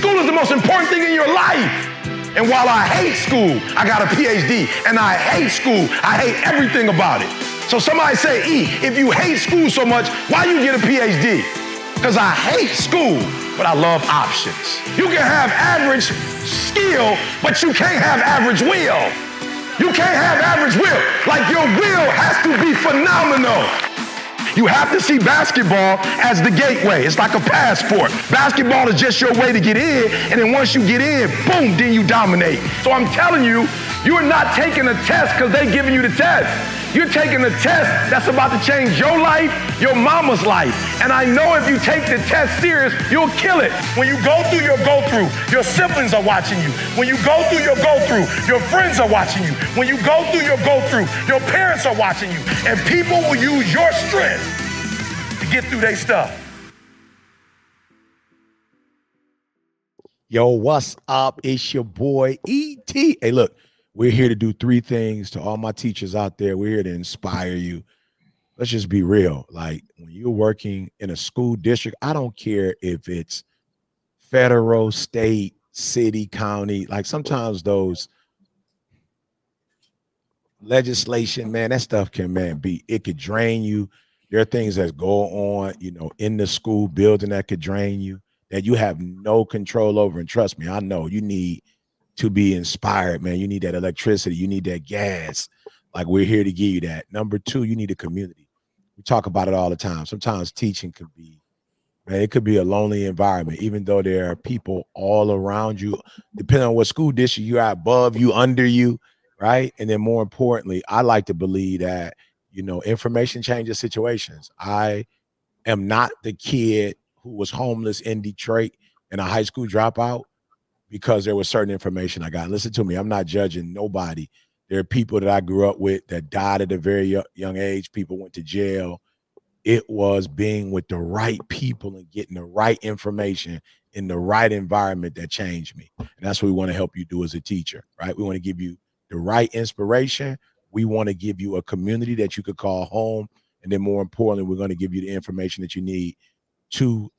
School is the most important thing in your life. And while I hate school, I got a PhD. And I hate school. I hate everything about it. So somebody say, E, if you hate school so much, why you get a PhD? Because I hate school, but I love options. You can have average skill, but you can't have average will. You can't have average will. Like your will has to be phenomenal. You have to see basketball as the gateway. It's like a passport. Basketball is just your way to get in, and then once you get in, boom, then you dominate. So I'm telling you, you're not taking a test because they're giving you the test. You're taking a test that's about to change your life, your mama's life. And I know if you take the test serious, you'll kill it. When you go through your go-through, your siblings are watching you. When you go through your go-through, your friends are watching you. When you go through your go-through, your parents are watching you. And people will use your strength to get through their stuff. Yo, what's up? It's your boy, E.T. Hey, look. We're here to do three things to all my teachers out there. We're here to inspire you. Let's just be real. Like when you're working in a school district, I don't care if it's federal, state, city, county. Like sometimes those legislation, man, that stuff can, it could drain you. There are things that go on, in the school building that could drain you, that you have no control over. And trust me, I know you need to be inspired, man. You need that electricity. You need that gas. Like we're here to give you that. Number two, you need a community. We talk about it all the time. Sometimes teaching could be, man, it could be a lonely environment, even though there are people all around you, depending on what school district you are, above you, under you, right? And then more importantly, I like to believe that, information changes situations. I am not the kid who was homeless in Detroit and a high school dropout because there was certain information I got. Listen to me, I'm not judging nobody. There are people that I grew up with that died at a very young age. People went to jail. It was being with the right people and getting the right information in the right environment that changed me. And that's what we want to help you do as a teacher, right? We want to give you the right inspiration. We want to give you a community that you could call home. And then more importantly, we're going to give you the information that you need to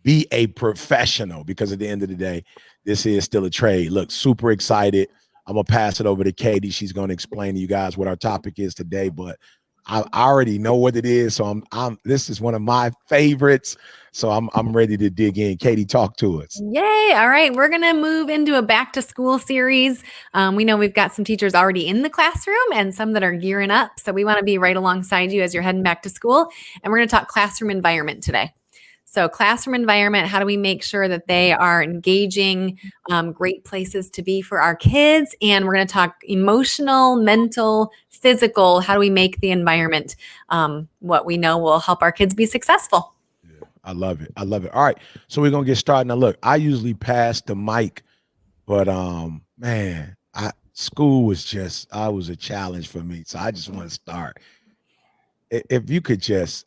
be a professional, because at the end of the day, this is still a trade. Look, super excited. I'm going to pass it over to Katie. She's going to explain to you guys what our topic is today, but I already know what it is. So this is one of my favorites. So I'm ready to dig in. Katie, talk to us. Yay. All right. We're going to move into a back to school series. We know we've got some teachers already in the classroom and some that are gearing up. So we want to be right alongside you as you're heading back to school. And we're going to talk classroom environment today. So classroom environment, how do we make sure that they are engaging, great places to be for our kids? And we're going to talk emotional, mental, physical. How do we make the environment what we know will help our kids be successful? Yeah, I love it. I love it. All right. So we're going to get started. Now, look, I usually pass the mic, but man, school was was a challenge for me. So I just want to start. If you could just,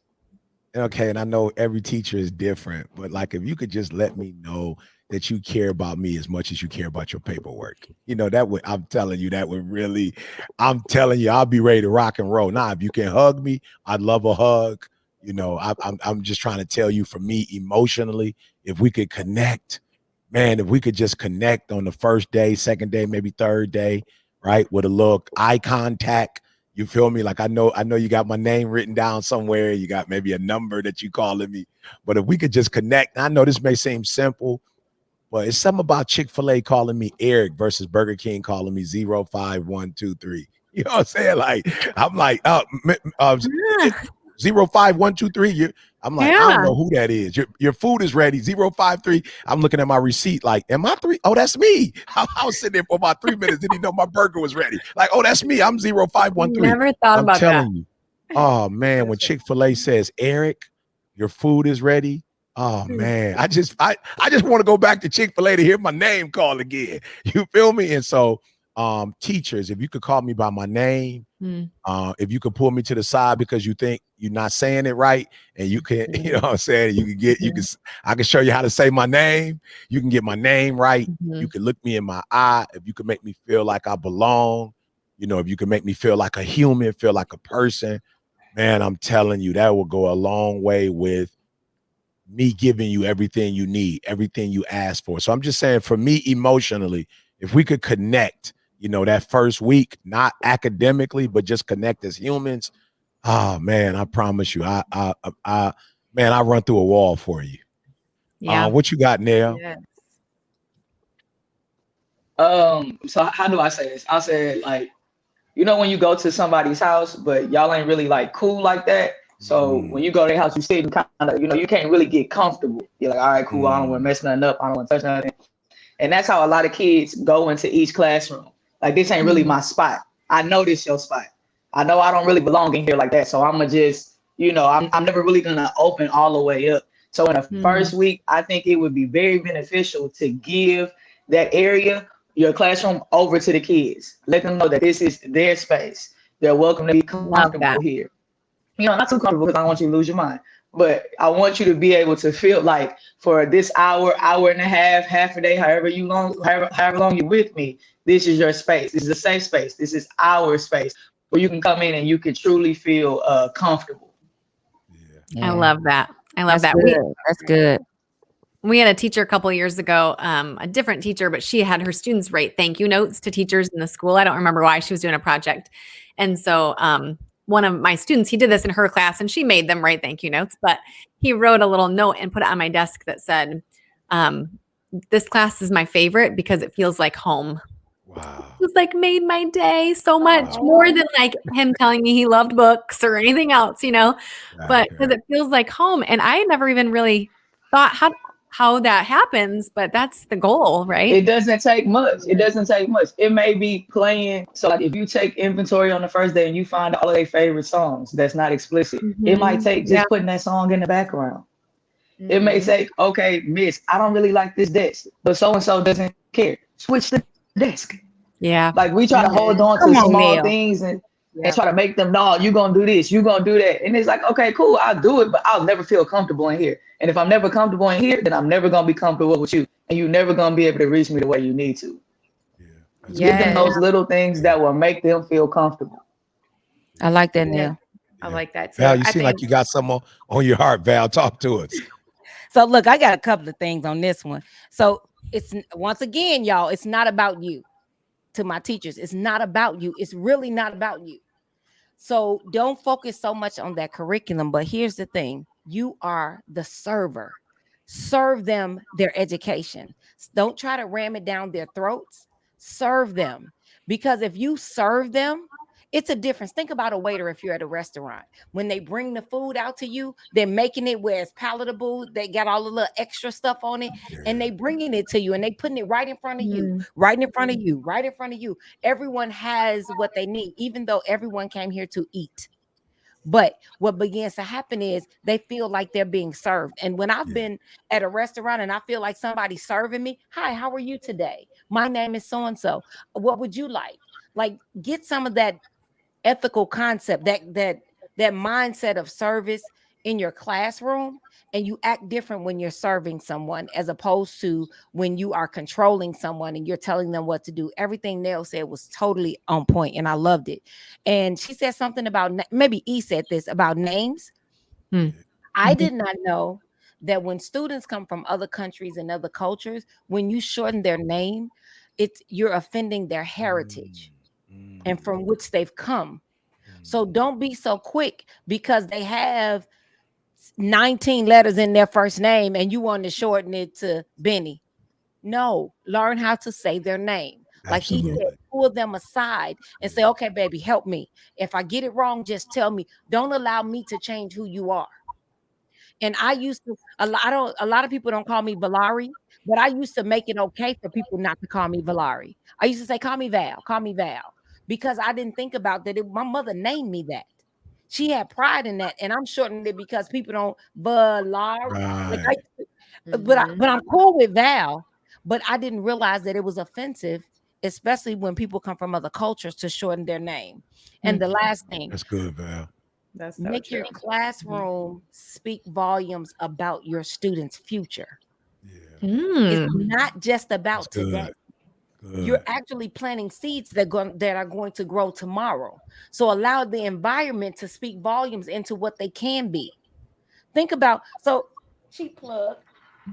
okay, and I know every teacher is different, but like if you could just let me know that you care about me as much as you care about your paperwork, that would, I'm telling you, I'll be ready to rock and roll. Now, if you can hug me, I'd love a hug. I'm just trying to tell you, for me emotionally, if we could connect, man, if we could just connect on the first day, second day, maybe third day, right, with a little eye contact. You feel me? Like I know you got my name written down somewhere. You got maybe a number that you calling me. But if we could just connect, I know this may seem simple, but it's something about Chick-fil-A calling me Eric versus Burger King calling me 05123. You know what I'm saying? Like I'm like 05123. I'm like, I don't know who that is. Your food is ready. 053. I'm looking at my receipt. Like, am I 3? Oh, that's me. I was sitting there for about 3 minutes. Didn't even know my burger was ready. Like, oh, that's me. I'm 0513. Never thought about that. I'm telling you. Oh man, when Chick-fil-A says, Eric, your food is ready. Oh man, I just want to go back to Chick-fil-A to hear my name called again. You feel me? And so teachers, if you could call me by my name, if you could pull me to the side because you think you're not saying it right, and you can, you know what I'm saying, I can show you how to say my name. You can get my name right. You can look me in my eye. If you can make me feel like I belong, if you can make me feel like a human, feel like a person, man, I'm telling you, that will go a long way with me giving you everything you need, everything you ask for. So I'm just saying, for me emotionally, if we could connect, you know, that first week, not academically, but just connect as humans. Oh man, I promise you, man, I run through a wall for you. Yeah. What you got, Nell? Yeah. So how do I say this? I said, like, you know, when you go to somebody's house, but y'all ain't really like cool like that. So when you go to their house, you sit and kind of, you know, you can't really get comfortable. You're like, all right, cool. I don't want to mess nothing up. I don't want to touch nothing. And that's how a lot of kids go into each classroom. Like, this ain't really my spot. I know this your spot. I know I don't really belong in here like that. So I'm gonna just, you know, I'm never really gonna open all the way up. So in the first week, I think it would be very beneficial to give that area, your classroom, over to the kids. Let them know that this is their space. They're welcome to be comfortable here. You know, not too comfortable because I don't want you to lose your mind. But I want you to be able to feel like for this hour, hour and a half a day, however long you're with me, this is your space. This is a safe space. This is our space where you can come in and you can truly feel comfortable. I love that. I love that. That's good. We had a teacher a couple of years ago, a different teacher, but she had her students write thank you notes to teachers in the school. I don't remember why. She was doing a project. And so one of my students, he did this in her class and she made them write thank you notes, but he wrote a little note and put it on my desk that said, this class is my favorite because it feels like home. Wow. It was like made my day so much more than like him telling me he loved books or anything else, you know, but because it feels like home. And I never even really thought how that happens, but that's the goal, right? It doesn't take much. It doesn't take much. It may be playing. So like if you take inventory on the first day and you find all of their favorite songs that's not explicit, it might take just putting that song in the background. It may say, okay, miss, I don't really like this desk, but so-and-so doesn't care. Switch the desk. Yeah. Like we try to hold on to small things and try to make them know you're going to do this, you're going to do that. And it's like, okay, cool, I'll do it, but I'll never feel comfortable in here. And if I'm never comfortable in here, then I'm never going to be comfortable with you. And you're never going to be able to reach me the way you need to. Give them those little things that will make them feel comfortable. I like that, Nell. I like that too. Val, you seem like you got something on your heart, Val. Talk to us. So look, I got a couple of things on this one. So it's, once again, y'all, it's not about you. To my teachers, it's not about you. It's really not about you. So don't focus so much on that curriculum. But here's the thing. You are the server. Serve them their education. Don't try to ram it down their throats. Serve them. Because if you serve them, it's a difference. Think about a waiter if you're at a restaurant. When they bring the food out to you, they're making it where it's palatable. They got all the little extra stuff on it, and they bringing it to you, and they putting it right in front of you, right in front of you, right in front of you. Everyone has what they need, even though everyone came here to eat. But what begins to happen is they feel like they're being served. And when I've been at a restaurant and I feel like somebody's serving me, hi, how are you today? My name is so-and-so. What would you like? Like, get some of that ethical concept, that mindset of service in your classroom, and you act different when you're serving someone as opposed to when you are controlling someone and you're telling them what to do. Everything Nell said was totally on point and I loved it. And she said something about, maybe E said this about names. I did not know that when students come from other countries and other cultures, when you shorten their name, you're offending their heritage and from which they've come. So don't be so quick because they have 19 letters in their first name and you want to shorten it to Benny. No, learn how to say their name. Like he said, pull them aside and say, okay, baby, help me. If I get it wrong, just tell me. Don't allow me to change who you are. And I used to, a lot of people don't call me Valari, but I used to make it okay for people not to call me Valari. I used to say, call me Val, because I didn't think about that. My mother named me that. She had pride in that, and I'm shortening it because people don't Valari. Right. But I'm cool with Val, but I didn't realize that it was offensive, especially when people come from other cultures, to shorten their name. And the last thing, that's good, Val. That's so make true. your classroom speak volumes about your students' future. It's not just about today. You're actually planting seeds that are going to grow tomorrow. So allow the environment to speak volumes into what they can be. Think about, so cheap plug.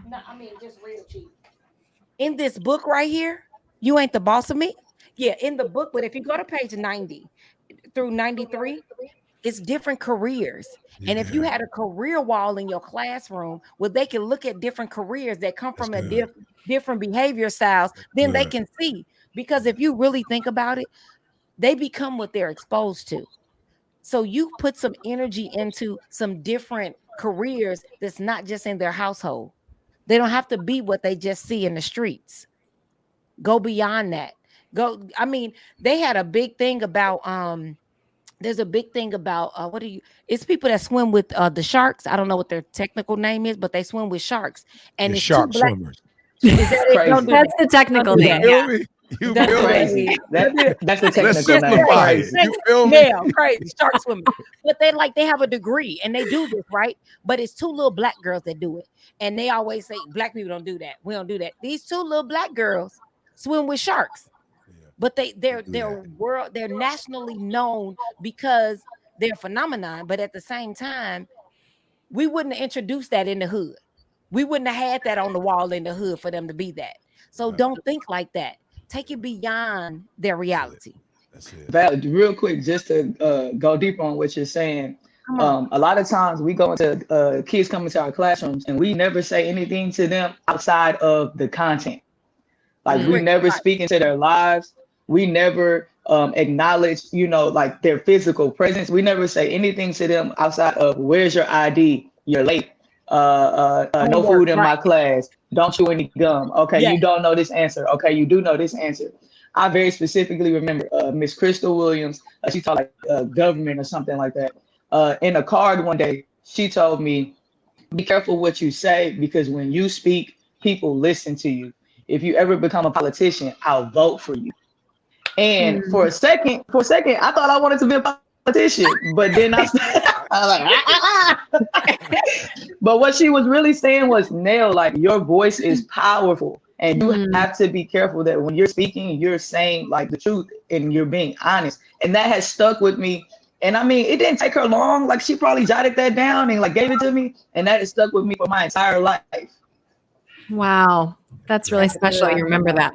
No, I mean just real cheap. In this book right here, You Ain't the Boss of Me. Yeah, in the book, but if you go to page 90 through 93, it's different careers. And if you had a career wall in your classroom where they can look at different careers that come from a different behavior styles, then they can see. Because if you really think about it, they become what they're exposed to. So you put some energy into some different careers that's not just in their household. They don't have to be what they just see in the streets. Go beyond that. I mean, they had a big thing about there's a big thing about it's people that swim with the sharks. I don't know what their technical name is, but they swim with sharks. And it's shark swimmers. Is that it? Don't do That's that. the technical Don't do name. that. You feel me? You That's feel me? Crazy. That's the Let's technical name. simplify it. Crazy. You feel me? Yeah, crazy shark swimming. But they have a degree and they do this, right? But it's two little black girls that do it. And they always say black people don't do that. We don't do that. These two little black girls swim with sharks. But they're nationally known because they're a phenomenon. But at the same time, we wouldn't have introduced that in the hood. We wouldn't have had that on the wall in the hood for them to be that. So don't think like that. Take it beyond their reality. That's it. Valid. Real quick, just to go deeper on what you're saying. A lot of times we go into kids come into our classrooms and we never say anything to them outside of the content. Like we never speak into their lives. We never acknowledge, like their physical presence. We never say anything to them outside of where's your ID? You're late. No food in my class. Don't chew any gum. Okay, you don't know this answer. Okay, you do know this answer. I very specifically remember Miss Crystal Williams. She taught like government or something like that. In a card one day, she told me, "Be careful what you say because when you speak, people listen to you. If you ever become a politician, I'll vote for you." And for a second, I thought I wanted to be a politician, but then I was like, But what she was really saying was, Nell, like your voice is powerful, and you have to be careful that when you're speaking, you're saying like the truth and you're being honest. And that has stuck with me. And I mean, it didn't take her long. Like she probably jotted that down and like gave it to me, and that has stuck with me for my entire life. Wow, that's really special. You remember that.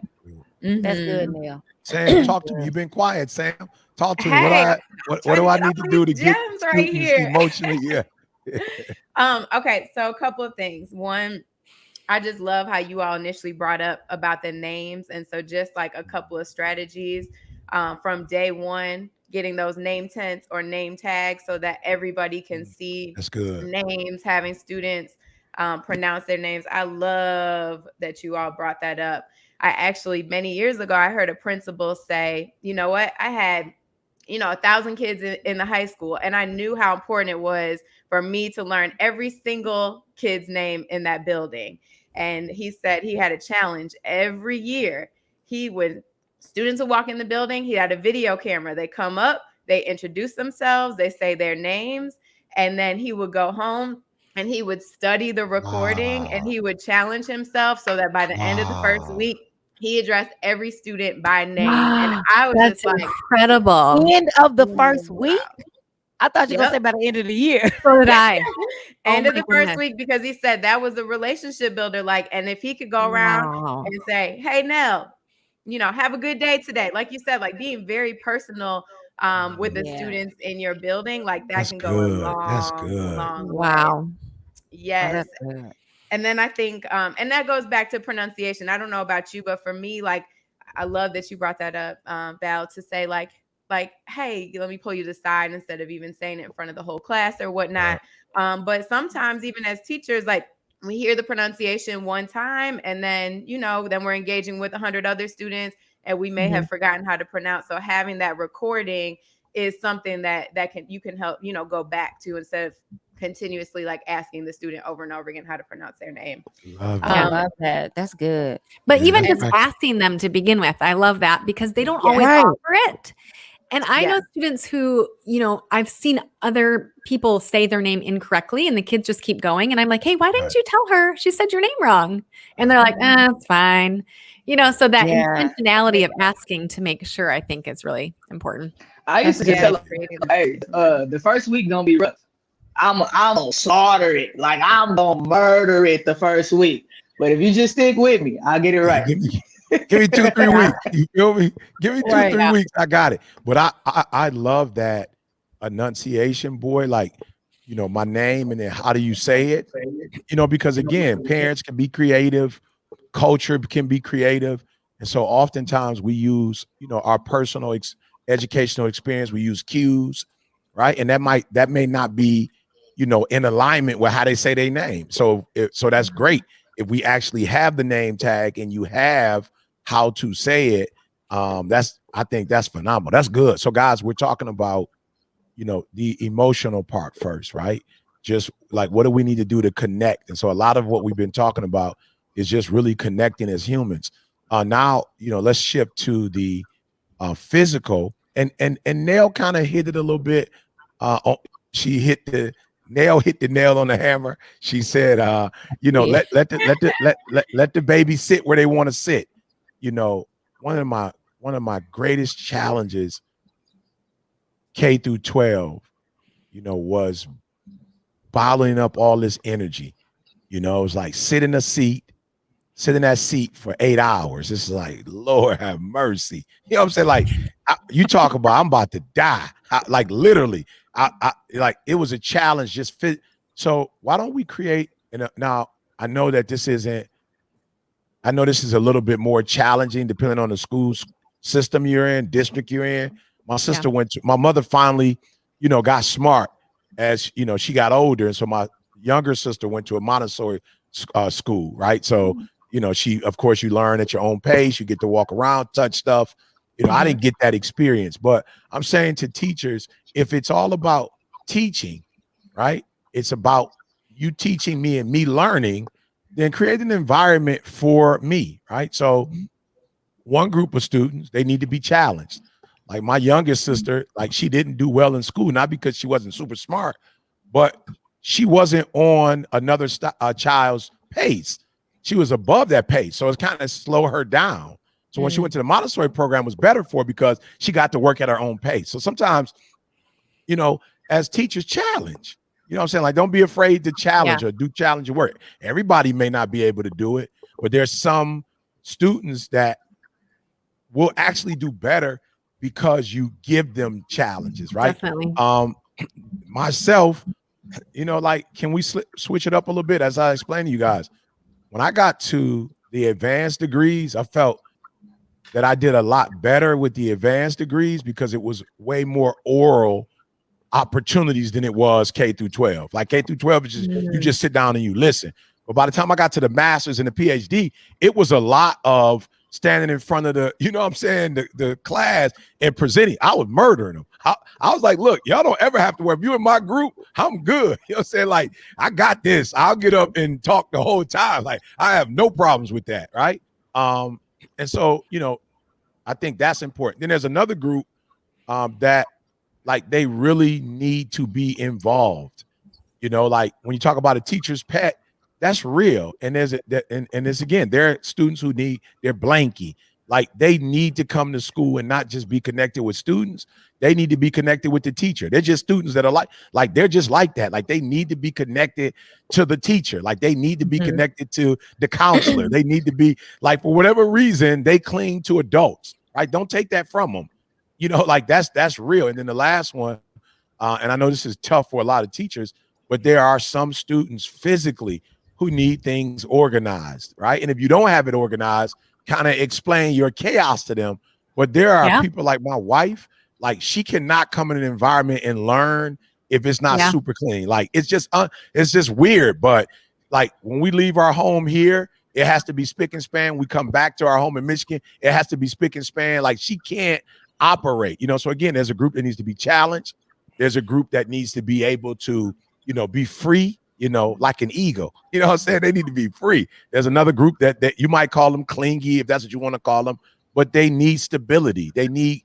That's good, Neil. Sam, talk to me. You've been quiet, Sam. Talk to me. Hey, What do I need to do to get gems right students here. emotionally? Yeah. Okay, so a couple of things. One, I just love how you all initially brought up about the names. And so just like a couple of strategies from day one, getting those name tents or name tags so that everybody can see That's good. names, having students pronounce their names. I love that you all brought that up. I actually, many years ago, I heard a principal say, you know what, I had 1,000 kids in the high school, and I knew how important it was for me to learn every single kid's name in that building. And he said he had a challenge every year. Students would walk in the building, he had a video camera. They come up, they introduce themselves, they say their names, and then he would go home and he would study the recording and he would challenge himself so that by the end of the first week, he addressed every student by name. And I was That's just like, incredible. End of the first week? I thought you were going to say by the end of the year. So did I. End Oh of the my first goodness. week, because he said that was a relationship builder. Like, and if he could go around and say, hey, Nell, have a good day today. Like you said, like being very personal with the students in your building, like that can go a long way. Wow. Yes. Oh, that's good. And then I think, and that goes back to pronunciation. I don't know about you, but for me, like, I love that you brought that up, Val, to say like, hey, let me pull you to the side instead of even saying it in front of the whole class or whatnot. But sometimes even as teachers, like we hear the pronunciation one time and then, then we're engaging with 100 other students and we may have forgotten how to pronounce. So having that recording is something that you can help, go back to instead of continuously like asking the student over and over again how to pronounce their name. Love I love that. That's good. But even just asking them to begin with, I love that because they don't always offer it. And I know students who, I've seen other people say their name incorrectly and the kids just keep going. And I'm like, hey, why didn't you tell her she said your name wrong? And they're like, it's fine. So that intentionality of asking to make sure, I think is really important. I used to tell them, hey, the first week gonna be rough. I'm gonna slaughter it. Like I'm gonna murder it the first week. But if you just stick with me, I'll get it right. Give me 2-3 weeks. You feel me? Give me two, Right. 3 weeks. I got it. But I love that enunciation, boy. Like, you know, my name and then how do you say it? You know, because again, parents can be creative, culture can be creative. And so oftentimes we use, you know, our personal educational experience, we use cues, right? And that may not be, you know, in alignment with how they say their name. So that's great. If we actually have the name tag and you have how to say it, I think that's phenomenal. That's good. So guys, we're talking about, you know, the emotional part first, right? Just like what do we need to do to connect? And so a lot of what we've been talking about is just really connecting as humans. Now, you know, let's shift to the physical, and Nell kind of hit it a little bit. She hit the nail on the hammer. She said, you know, Yeah. let the baby sit where they want to sit. You know, one of my greatest challenges K through 12, you know, was bottling up all this energy. You know, it was like sit in that seat for 8 hours. It's like, Lord have mercy. You know what I'm saying? Like, you talk about, I'm about to die. Like literally, like it was a challenge just fit. So why don't we create, now I know that this is a little bit more challenging depending on the school system you're in, district you're in. My mother finally, you know, got smart as, you know, she got older. And so my younger sister went to a Montessori school, right? So, you know, of course, you learn at your own pace. You get to walk around, touch stuff. You know, I didn't get that experience, but I'm saying to teachers, if it's all about teaching, right? It's about you teaching me and me learning, then create an environment for me, right? So one group of students, they need to be challenged. Like my youngest sister, like she didn't do well in school, not because she wasn't super smart, but she wasn't on another child's pace. She was above that pace. So it's kind of slow her down. So when she went to the Montessori program, it was better for her because she got to work at her own pace. So sometimes, you know, as teachers, challenge. You know what I'm saying? Like, don't be afraid to challenge or do challenge your work. Everybody may not be able to do it, but there's some students that will actually do better because you give them challenges, right? Definitely. Myself, you know, like, can we switch it up a little bit? As I explained to you guys, when I got to the advanced degrees, I felt that I did a lot better with the advanced degrees because it was way more oral opportunities than it was K through 12. Like K through 12 is just you just sit down and you listen. But by the time I got to the master's and the PhD, it was a lot of standing in front of the, you know what I'm saying, the class and presenting. I was murdering them. I was like, look, y'all don't ever have to worry. If you in my group, I'm good. You know what I'm saying? Like, I got this. I'll get up and talk the whole time. Like, I have no problems with that, right? And so, you know, I think that's important. Then there's another group that, like, they really need to be involved. You know, like when you talk about a teacher's pet, that's real. And there's again, there are students who they're blanky. Like they need to come to school and not just be connected with students. They need to be connected with the teacher. They're just students that are like they're just like that. Like they need to be connected to the teacher. Like they need to be connected to the counselor. They need to be, like, for whatever reason, they cling to adults. Right? Don't take that from them. You know, like that's real. And then the last one, and I know this is tough for a lot of teachers, but there are some students physically who need things organized, right? And if you don't have it organized, kind of explain your chaos to them. But there are people like my wife, like she cannot come in an environment and learn if it's not super clean. Like it's just weird. But like when we leave our home here, it has to be spick and span. We come back to our home in Michigan, it has to be spick and span. Like she can't operate, you know. So again, there's a group that needs to be challenged. There's a group that needs to be able to, you know, be free, you know, like an eagle. You know what I'm saying? They need to be free. There's another group that you might call them clingy, if that's what you want to call them, but they need stability. They need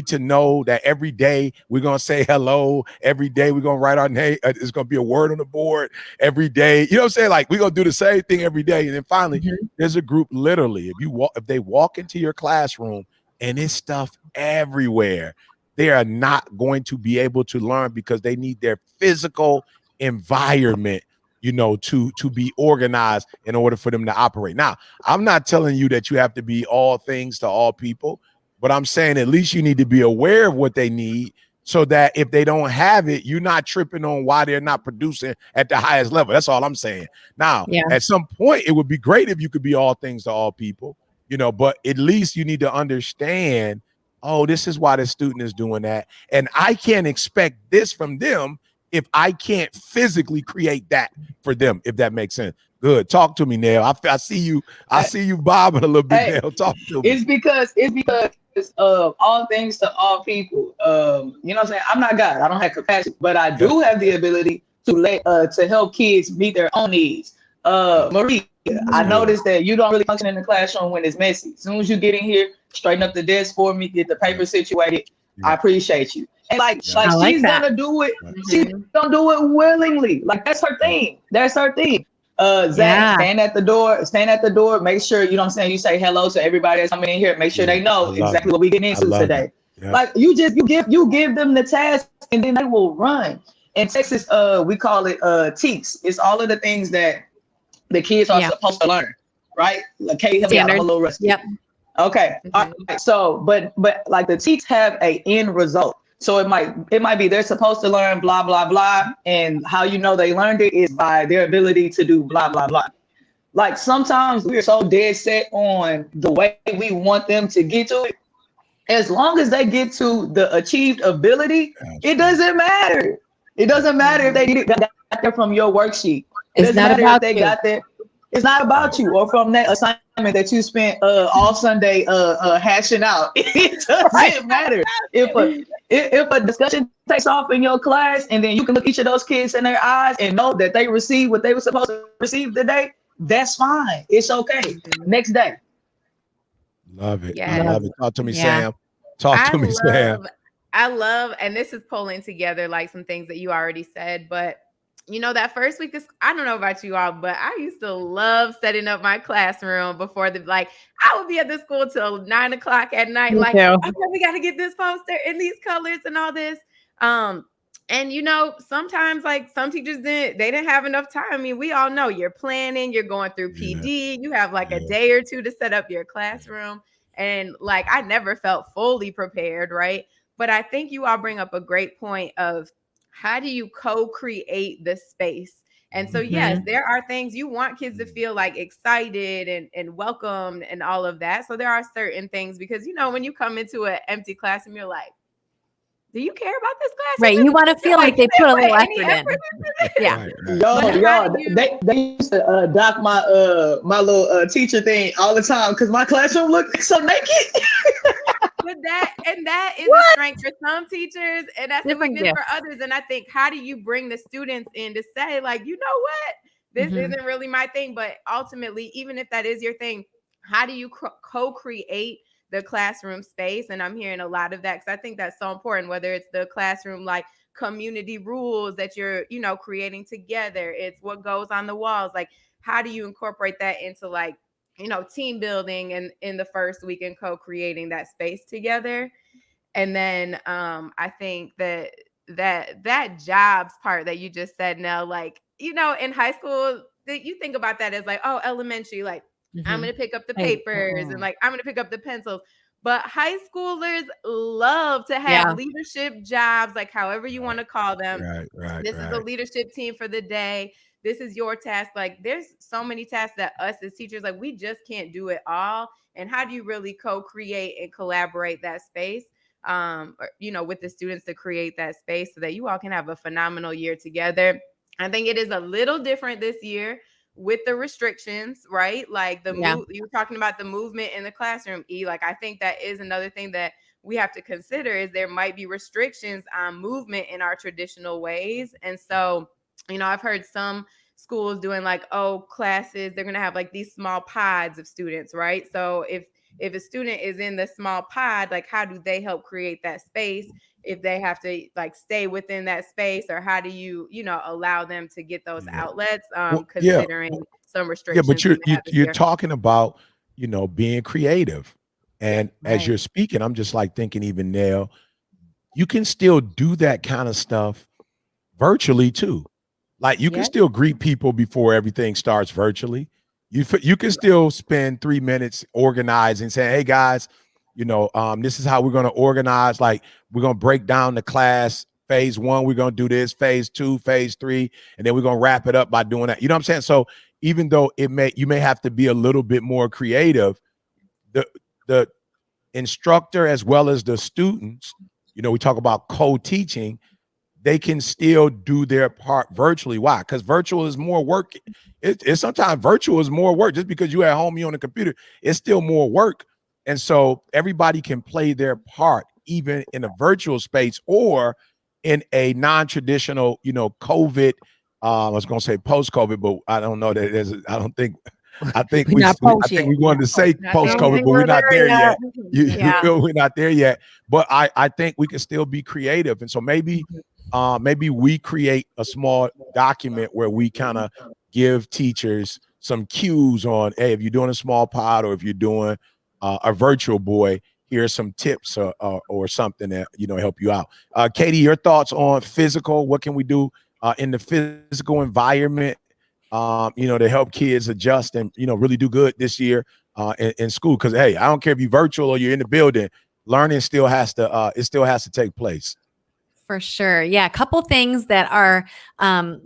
to know that every day we're going to say hello. Every day we're going to write our name. It's going to be a word on the board every day. You know what I'm saying? Like we're going to do the same thing every day. And then finally, there's a group, literally, if they walk into your classroom and it's stuff everywhere, they are not going to be able to learn because they need their physical environment, you know, to be organized in order for them to operate. Now, I'm not telling you that you have to be all things to all people, but I'm saying at least you need to be aware of what they need, so that if they don't have it, you're not tripping on why they're not producing at the highest level. That's all I'm saying. Now, at some point, it would be great if you could be all things to all people, you know, but at least you need to understand, oh, this is why the student is doing that. And I can't expect this from them if I can't physically create that for them, if that makes sense. Good. Talk to me, Nell. I see you bobbing a little bit, Hey, Nell. Talk to me. it's because of all things to all people. You know what I'm saying? I'm not God. I don't have capacity, but I do have the ability to help kids meet their own needs. Marie, I noticed that you don't really function in the classroom when it's messy. As soon as you get in here, straighten up the desk for me, get the paper situated. I appreciate you. And like she's gonna do it. She's gonna do it willingly. Like that's her thing. That's her thing. Zach, stand at the door, make sure, you know what I'm saying, you say hello to everybody that's coming in here, make sure they know exactly what we getting into today. Like you give them the task and then they will run. In Texas, we call it TEKS. It's all of the things that the kids are supposed to learn, right? Okay, help me out, I'm a little rusty. Yep. Okay. All right. So but like the TEKS have a end result. So it might be they're supposed to learn blah, blah, blah. And how you know they learned it is by their ability to do blah, blah, blah. Like sometimes we're so dead set on the way we want them to get to it. As long as they get to the achieved ability, it doesn't matter. It doesn't matter if they got there from your worksheet. It doesn't matter if they got there. It's not about you or from that assignment that you spent all Sunday hashing out. It doesn't matter. If a discussion takes off in your class and then you can look each of those kids in their eyes and know that they received what they were supposed to receive today, that's fine. It's okay. Next day. Love it. Yes. I love it. Talk to me, Sam. Talk to me, Sam. I love, and this is pulling together like some things that you already said, but you know, that first week, I don't know about you all, but I used to love setting up my classroom before I would be at the school till 9 o'clock at night. Me like, too. okay, we got to get this poster in these colors and all this. And you know, sometimes like some teachers didn't have enough time. I mean, we all know you're planning, you're going through PD, you have like a day or two to set up your classroom. And like, I never felt fully prepared, right? But I think you all bring up a great point of how do you co-create the space? And so, yes, there are things you want kids to feel like excited and welcomed and all of that. So there are certain things because, you know, when you come into an empty classroom, you're like, do you care about this class? Right. You want to feel like they put a little effort in. Yeah. Y'all, they used to dock my my little teacher thing all the time because my classroom looked so naked. But that is a strength for some teachers, and that's a weakness for others. And I think, how do you bring the students in to say, like, you know what, this isn't really my thing, but ultimately, even if that is your thing, how do you co-create the classroom space? And I'm hearing a lot of that because I think that's so important, whether it's the classroom like community rules that you're, you know, creating together, it's what goes on the walls. Like, how do you incorporate that into like, you know, team building and in the first week and co-creating that space together? And then I think that jobs part that you just said, Nell, like, you know, in high school, you think about that as like, oh, elementary, like I'm going to pick up the papers and like, I'm going to pick up the pencils. But high schoolers love to have leadership jobs, like however you want to call them. This is the leadership team for the day. This is your task. Like there's so many tasks that us as teachers, like we just can't do it all. And how do you really co-create and collaborate that space, you know, with the students to create that space so that you all can have a phenomenal year together? I think it is a little different this year with the restrictions, right? Like you were talking about the movement in the classroom, like I think that is another thing that we have to consider is there might be restrictions on movement in our traditional ways. And so, you know, I've heard some schools doing like, classes, they're going to have like these small pods of students, right? So if a student is in the small pod, like how do they help create that space if they have to like stay within that space, or how do you, you know, allow them to get those outlets, considering some restrictions? Yeah, but you're talking about, you know, being creative. And as you're speaking, I'm just like thinking even now, you can still do that kind of stuff virtually too. Like you can still greet people before everything starts virtually. You can still spend 3 minutes organizing, saying, "Hey guys, this is how we're going to organize. Like we're going to break down the class. Phase 1, we're going to do this. Phase 2, phase 3, and then we're going to wrap it up by doing that." You know what I'm saying? So even though you may have to be a little bit more creative, the instructor as well as the students, we talk about co-teaching, they can still do their part virtually. Why? Because virtual is more work. It's sometimes virtual is more work. Just because you at home, you on the computer, it's still more work. And so everybody can play their part, even in a virtual space or in a non-traditional, COVID. I was going to say post-COVID, but I don't know that it is. I think I think we wanted to say post-COVID, but we're not there yet. We're not there yet. But I think we can still be creative. And so maybe we create a small document where we kind of give teachers some cues on, hey, if you're doing a small pod or if you're doing a virtual boy, here's some tips or something that help you out. Katie, your thoughts on physical? What can we do in the physical environment to help kids adjust and really do good this year in school? Because hey, I don't care if you're virtual or you're in the building, learning still has to take place. For sure. Yeah. A couple things that are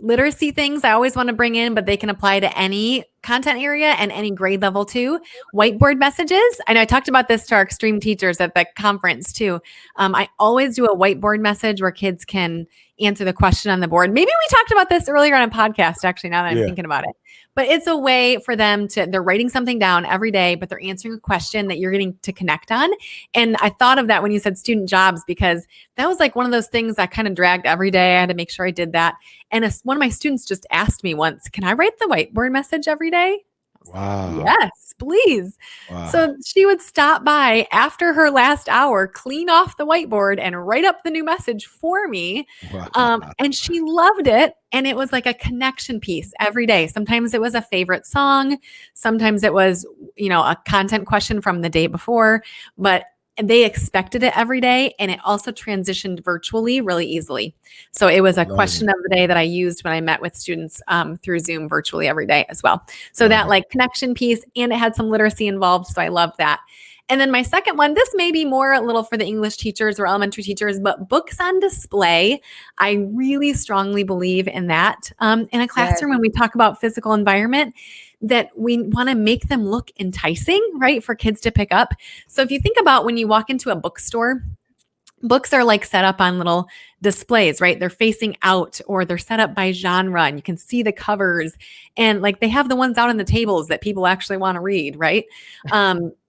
literacy things I always want to bring in, but they can apply to any content area and any grade level too. Whiteboard messages. I know I talked about this to our extreme teachers at the conference too. I always do a whiteboard message where kids can answer the question on the board. Maybe we talked about this earlier on a podcast, actually, now that I'm thinking about it. But it's a way for them they're writing something down every day, but they're answering a question that you're getting to connect on. And I thought of that when you said student jobs, because that was like one of those things I kind of dragged every day. I had to make sure I did that. And one of my students just asked me once, can I write the whiteboard message every day? Wow. Yes, please. Wow. So she would stop by after her last hour, clean off the whiteboard and write up the new message for me. Wow. And she loved it. And it was like a connection piece every day. Sometimes it was a favorite song. Sometimes it was, a content question from the day before, but they expected it every day. And it also transitioned virtually really easily. So it was a question of the day that I used when I met with students through Zoom virtually every day as well. So that like connection piece, and it had some literacy involved. So I love that. And then my second one, this may be more a little for the English teachers or elementary teachers, but books on display. I really strongly believe in that in a classroom when we talk about physical environment, that we want to make them look enticing, right, for kids to pick up. So if you think about when you walk into a bookstore, books are like set up on little displays, right? They're facing out or they're set up by genre and you can see the covers, and like they have the ones out on the tables that people actually want to read, right?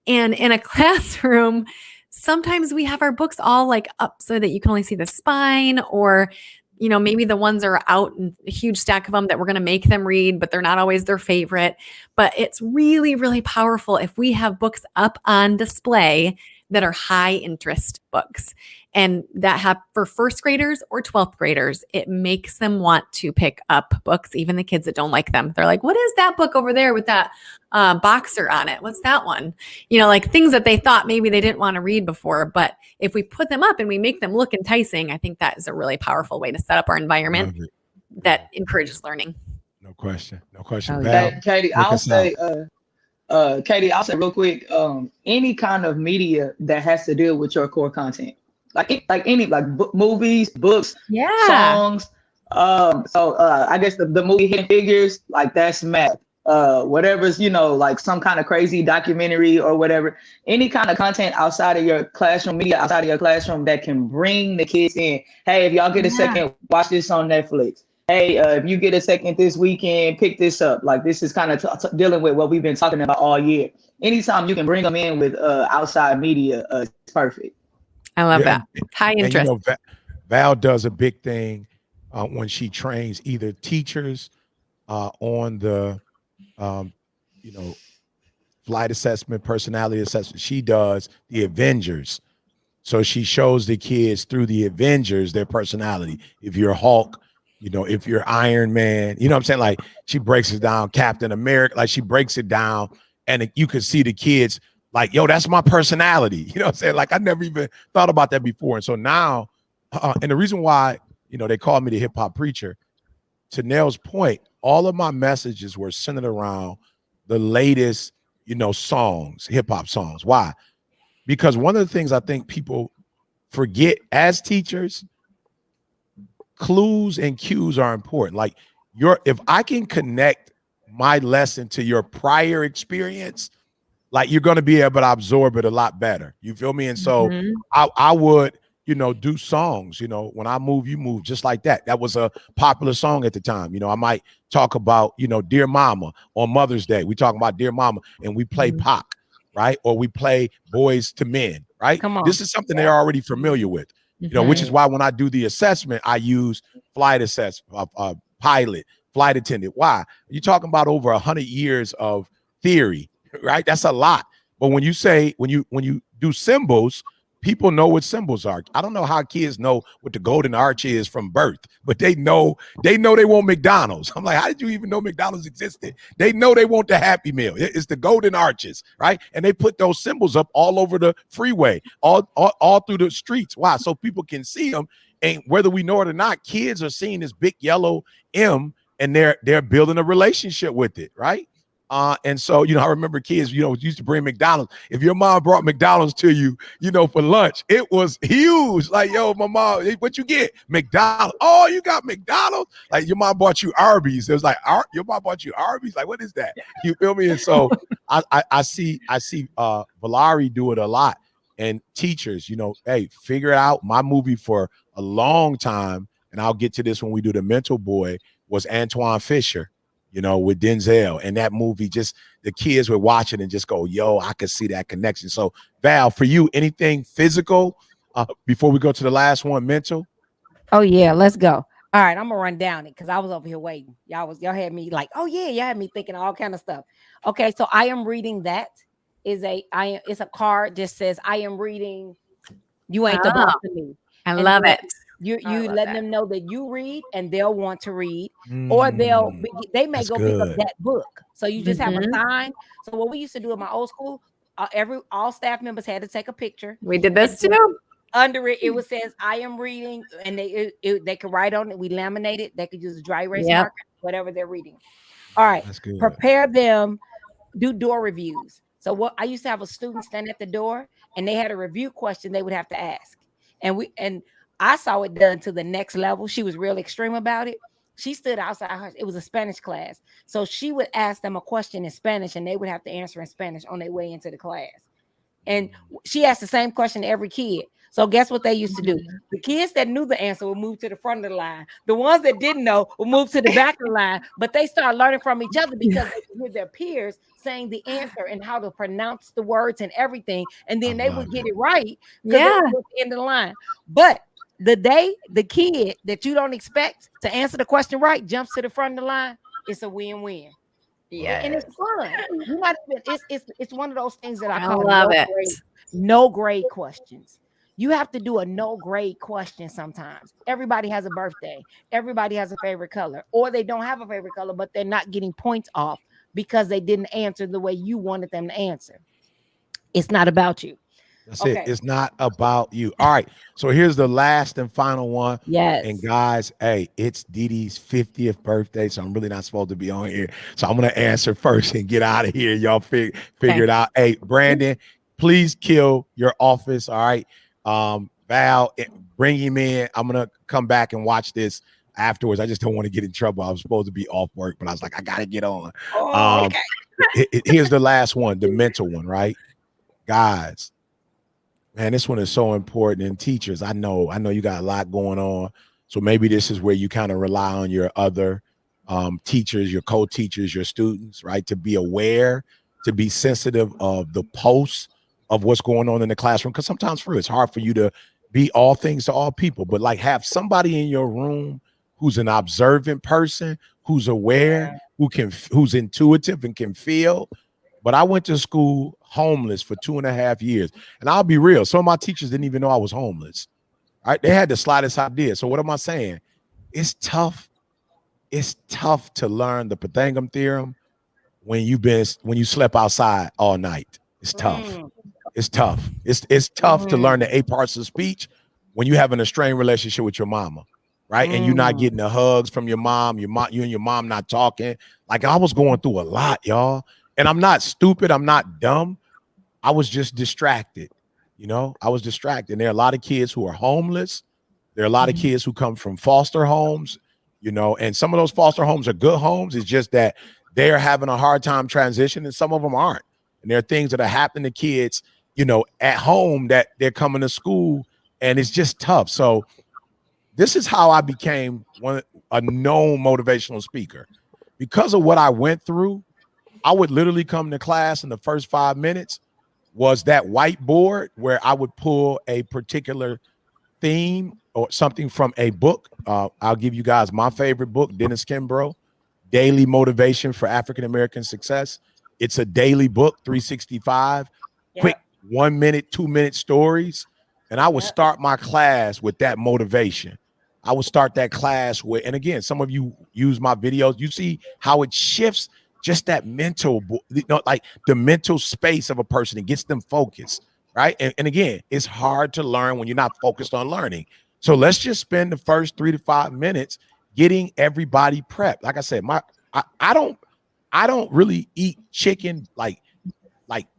And in a classroom, sometimes we have our books all like up so that you can only see the spine, or maybe the ones are out in a huge stack of them that we're going to make them read, but they're not always their favorite. But it's really, really powerful if we have books up on display that are high interest books. And that for first graders or 12th graders, it makes them want to pick up books, even the kids that don't like them. They're like, what is that book over there with that boxer on it? What's that one? Like things that they thought maybe they didn't want to read before. But if we put them up and we make them look enticing, I think that is a really powerful way to set up our environment that encourages learning. No question. Oh, Val, Katie, I'll say real quick, any kind of media that has to deal with your core content, like movies, books, songs. So I guess the movie Hidden Figures, like that's math. Whatever's, like some kind of crazy documentary or whatever, any kind of content outside of your classroom, media outside of your classroom that can bring the kids in. Hey, if y'all get a second, watch this on Netflix. Hey, if you get a second this weekend, pick this up. Like this is kind of dealing with what we've been talking about all year. Anytime you can bring them in with outside media, it's perfect. I love that. High interest. And, Val does a big thing when she trains either teachers on the, flight assessment, personality assessment. She does the Avengers. So she shows the kids through the Avengers their personality. If you're Hulk, if you're Iron Man, what I'm saying? Like she breaks it down, Captain America, like she breaks it down, and you could see the kids like, yo, that's my personality. You know what I'm saying? Like I never even thought about that before. And so now And the reason why, they call me the hip hop preacher, to Nell's point, all of my messages were centered around the latest, songs, hip hop songs. Why? Because one of the things I think people forget as teachers, clues and cues are important. Like if I can connect my lesson to your prior experience, like you're going to be able to absorb it a lot better. You feel me? And so I would, do songs, when I move, you move, just like that. That was a popular song at the time. I might talk about, Dear Mama on Mother's Day. We talk about Dear Mama and we play Pac, right? Or we play Boys to Men, right? Come on. This is something they're already familiar with, which is why when I do the assessment, I use flight assessment, pilot, flight attendant. Why? You're talking about over 100 years of theory, right? That's a lot. But when you do symbols, people know what symbols are. I don't know how kids know what the golden arch is from birth, but they know they want McDonald's. I'm like, how did you even know McDonald's existed? They know they want the Happy Meal. It's the golden arches, right? And they put those symbols up all over the freeway, all through the streets. Why? So people can see them. And whether we know it or not, kids are seeing this big yellow M and they're building a relationship with it, right? And so, I remember kids, used to bring McDonald's. If your mom brought McDonald's to you, for lunch, it was huge. Like, yo, my mom, what you get? McDonald's. Oh, you got McDonald's? Like, your mom bought you Arby's. It was like, your mom bought you Arby's? Like, what is that? You feel me? And so I see Valari do it a lot. And teachers, hey, figure it out. My movie for a long time, and I'll get to this when we do the Mental Boy, was Antoine Fisher. With Denzel, and that movie, just the kids were watching and just go, yo, I could see that connection. So Val, for you, anything physical before we go to the last one, mental? Oh yeah, let's go. All right, I'm gonna run down it because I was over here waiting. Y'all had me like, oh yeah, y'all had me thinking all kind of stuff. Okay, so I am reading that. It's a card just says I am reading. You ain't the boss of me. I love it. You letting them know that you read and they'll want to read, or they may go pick up that book. So you just have a sign. So what we used to do in my old school, all staff members had to take a picture. We did this too. Under it would says I am reading, and they could write on it. We laminate it. They could use a dry erase marker, whatever they're reading. All right, prepare them. Do door reviews. So what I used to have a student stand at the door, and they had a review question they would have to ask, and I saw it done to the next level. She was real extreme about it. She stood outside it was a Spanish class. So she would ask them a question in Spanish and they would have to answer in Spanish on their way into the class. And she asked the same question to every kid. So guess what they used to do? The kids that knew the answer would move to the front of the line. The ones that didn't know would move to the back of the line, but they started learning from each other because they could hear their peers saying the answer and how to pronounce the words and everything. And then they would get it right because they were at the end of the line. But the day the kid that you don't expect to answer the question right jumps to the front of the line, it's a win-win. Yeah, and it's fun. You might even, it's one of those things that I call no grade questions. You have to do a no grade question sometimes. Everybody has a birthday. Everybody has a favorite color, or they don't have a favorite color, but they're not getting points off because they didn't answer the way you wanted them to answer. It's not about you. That's it. It's not about you. All right. So here's the last and final one. Yes. And guys, hey, it's Dee Dee's 50th birthday. So I'm really not supposed to be on here. So I'm going to answer first and get out of here. Y'all figure it out. Hey, Brandon, please kill your office. All right. Val, bring him in. I'm going to come back and watch this afterwards. I just don't want to get in trouble. I was supposed to be off work, but I was like, I got to get on. Here's the last one, the mental one, right? Guys. Man, this one is so important. And teachers, I know you got a lot going on. So maybe this is where you kind of rely on your other teachers, your co-teachers, your students, right? To be aware, to be sensitive of the pulse of what's going on in the classroom. Because sometimes it's hard for you to be all things to all people, but like have somebody in your room who's an observant person, who's aware, who's intuitive and can feel. But I went to school homeless for 2.5 years. And I'll be real, some of my teachers didn't even know I was homeless. All right, they had the slightest idea. So what am I saying? It's tough. It's tough to learn the Pythagorean theorem when you slept outside all night. It's tough. It's tough. It's tough to learn the 8 parts of speech when you have an strained relationship with your mama, right? And you're not getting the hugs from your mom, you and your mom not talking. Like I was going through a lot, y'all. And I'm not stupid, I'm not dumb. I was just distracted. You know, I was distracted. And there are a lot of kids who are homeless. There are a lot of kids who come from foster homes, you know, and some of those foster homes are good homes. It's just that they're having a hard time transition and some of them aren't. And there are things that are happening to kids, you know, at home that they're coming to school and it's just tough. So this is how I became a known motivational speaker. Because of what I went through, I would literally come to class in the first 5 minutes was that whiteboard where I would pull a particular theme or something from a book. I'll give you guys my favorite book, Dennis Kimbrough, Daily Motivation for African American Success. It's a daily book, 365, quick 1 minute, 2 minute stories. And I would start my class with that motivation. I would start that class with, and again, some of you use my videos. You see how it shifts just that mental, you know, like the mental space of a person. It gets them focused, right? And again, it's hard to learn when you're not focused on learning. So let's just spend the first 3 to 5 minutes getting everybody prepped. Like I said, I don't really eat chicken like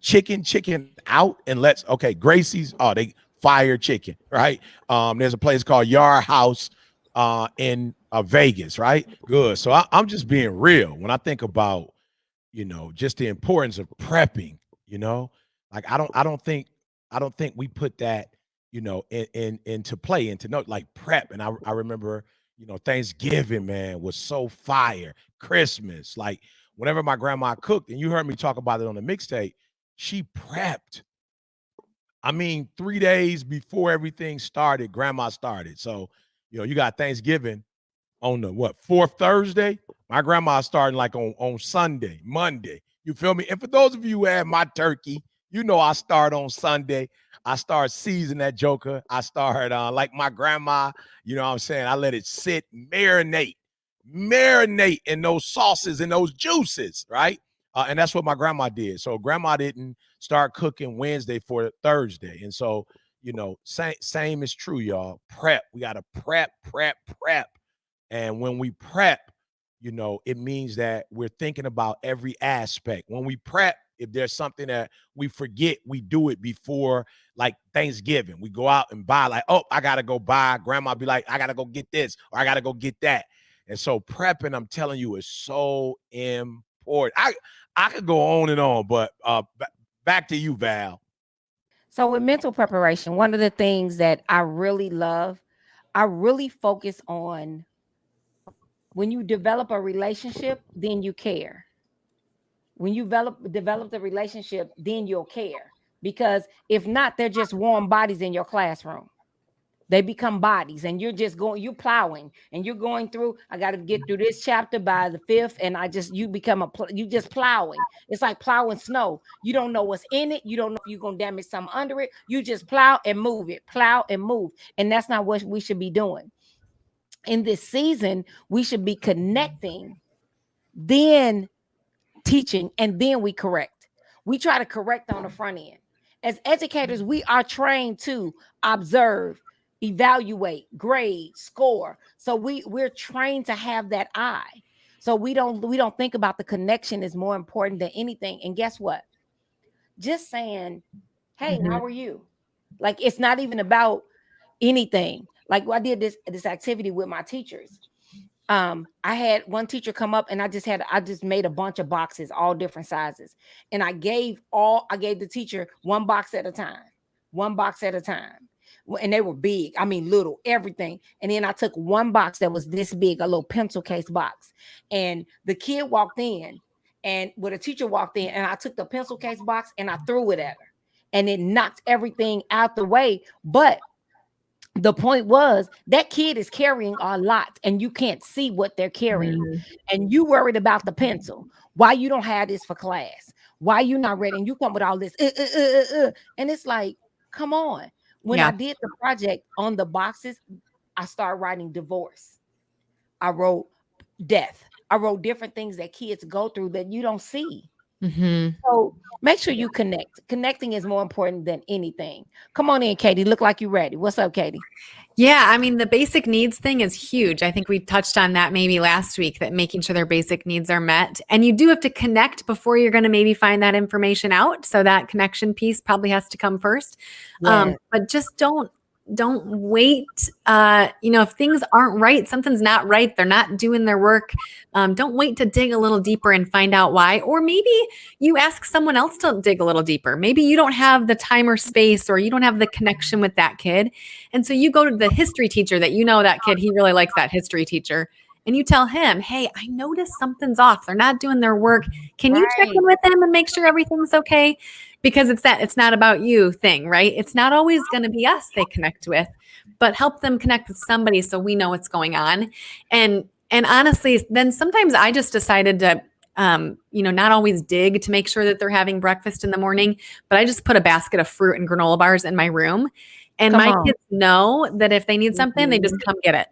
chicken out and okay, Gracie's, they fire chicken, right? There's a place called Yard House in Vegas, right? Good. So I'm just being real when I think about, you know, just the importance of prepping, you know, like I don't think we put that, you know, into play, into note, like prep. And I remember, you know, Thanksgiving, man, was so fire. Christmas, like whenever my grandma cooked, and you heard me talk about it on the mixtape, she prepped. I mean, 3 days before everything started, grandma started. So, you know, you got Thanksgiving on the fourth Thursday. My grandma starting like on Sunday, Monday. You feel me? And for those of you who have my turkey, you know I start on Sunday. I start seasoning that joker. I start like my grandma, you know what I'm saying? I let it sit, marinate in those sauces and those juices, right? And that's what my grandma did. So grandma didn't start cooking Wednesday for Thursday. And so, you know, same is true, y'all. Prep. We got to prep. And when we prep, you know, it means that we're thinking about every aspect. When we prep, if there's something that we forget, we do it before, like Thanksgiving. We go out and buy, like, oh, I got to go buy. Grandma be like, I got to go get this, or I got to go get that. And so prepping, I'm telling you, is so important. I could go on and on, but back to you, Val. So with mental preparation, one of the things that I really love, I really focus on when you develop a relationship, then you care. When you develop the relationship, then you'll care. Because if not, they're just warm bodies in your classroom. They become bodies, and you're plowing, and you're going through. I got to get through this chapter by the 5th, and you just plowing. It's like plowing snow. You don't know what's in it. You don't know if you're gonna damage something under it. You just plow and move it, plow and move, and that's not what we should be doing. In this season, we should be connecting, then teaching, and then we correct. We try to correct on the front end. As educators, we are trained to observe, evaluate, grade, score. So we're trained to have that eye. So we don't think about the connection is more important than anything. And guess what? Just saying, hey, how are you? Like, it's not even about anything. Like, I did this activity with my teachers. I had one teacher come up, and I just made a bunch of boxes, all different sizes. And I gave the teacher one box at a time. And they were big. I mean, little, everything. And then I took one box that was this big, a little pencil case box. And the kid walked in, and the teacher walked in, and I took the pencil case box and I threw it at her. And it knocked everything out the way. But the point was that kid is carrying a lot, and you can't see what they're carrying. And you worried about the pencil. Why you don't have this for class? Why you not ready? And you come with all this. And it's like, come on. When I did the project on the boxes, I started writing divorce. I wrote death. I wrote different things that kids go through that you don't see. So make sure you connect. Connecting is more important than anything. Come on in, Katie. Look like you're ready. What's up, Katie? Yeah, I mean, the basic needs thing is huge. I think we touched on that maybe last week, that making sure their basic needs are met. And you do have to connect before you're going to maybe find that information out. So that connection piece probably has to come first. Yes. But just don't wait. If things aren't right, something's not right, they're not doing their work. Don't wait to dig a little deeper and find out why. Or maybe you ask someone else to dig a little deeper. Maybe you don't have the time or space, or you don't have the connection with that kid. And so you go to the history teacher that that kid, he really likes that history teacher. And you tell him, hey, I noticed something's off. They're not doing their work. Can you check in with them and make sure everything's okay? Because it's not about you thing, right? It's not always going to be us they connect with, but help them connect with somebody so we know what's going on. And honestly, then sometimes I just decided to, not always dig to make sure that they're having breakfast in the morning, but I just put a basket of fruit and granola bars in my room. And my kids know that if they need something, they just come get it.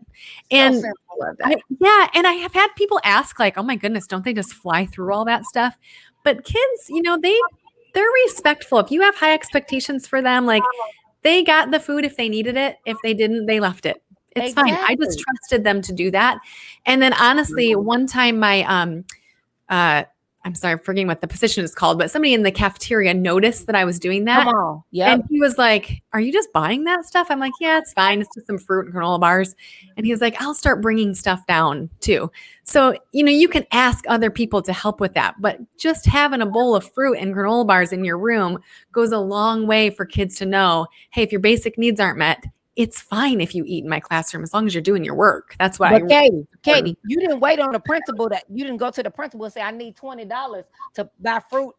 And and I have had people ask like, oh my goodness, don't they just fly through all that stuff? But kids, they're respectful. If you have high expectations for them, like they got the food if they needed it. If they didn't, they left it. It's fine. I just trusted them to do that. And then honestly, one time my I'm sorry, I'm forgetting what the position is called, but somebody in the cafeteria noticed that I was doing that. Come on. Yeah. And he was like, are you just buying that stuff? I'm like, yeah, it's fine. It's just some fruit and granola bars. And he was like, I'll start bringing stuff down too. So, you can ask other people to help with that, but just having a bowl of fruit and granola bars in your room goes a long way for kids to know, hey, if your basic needs aren't met, it's fine if you eat in my classroom as long as you're doing your work. That's what Katie, you didn't wait on the principal you didn't go to the principal and say, I need $20 to buy fruit.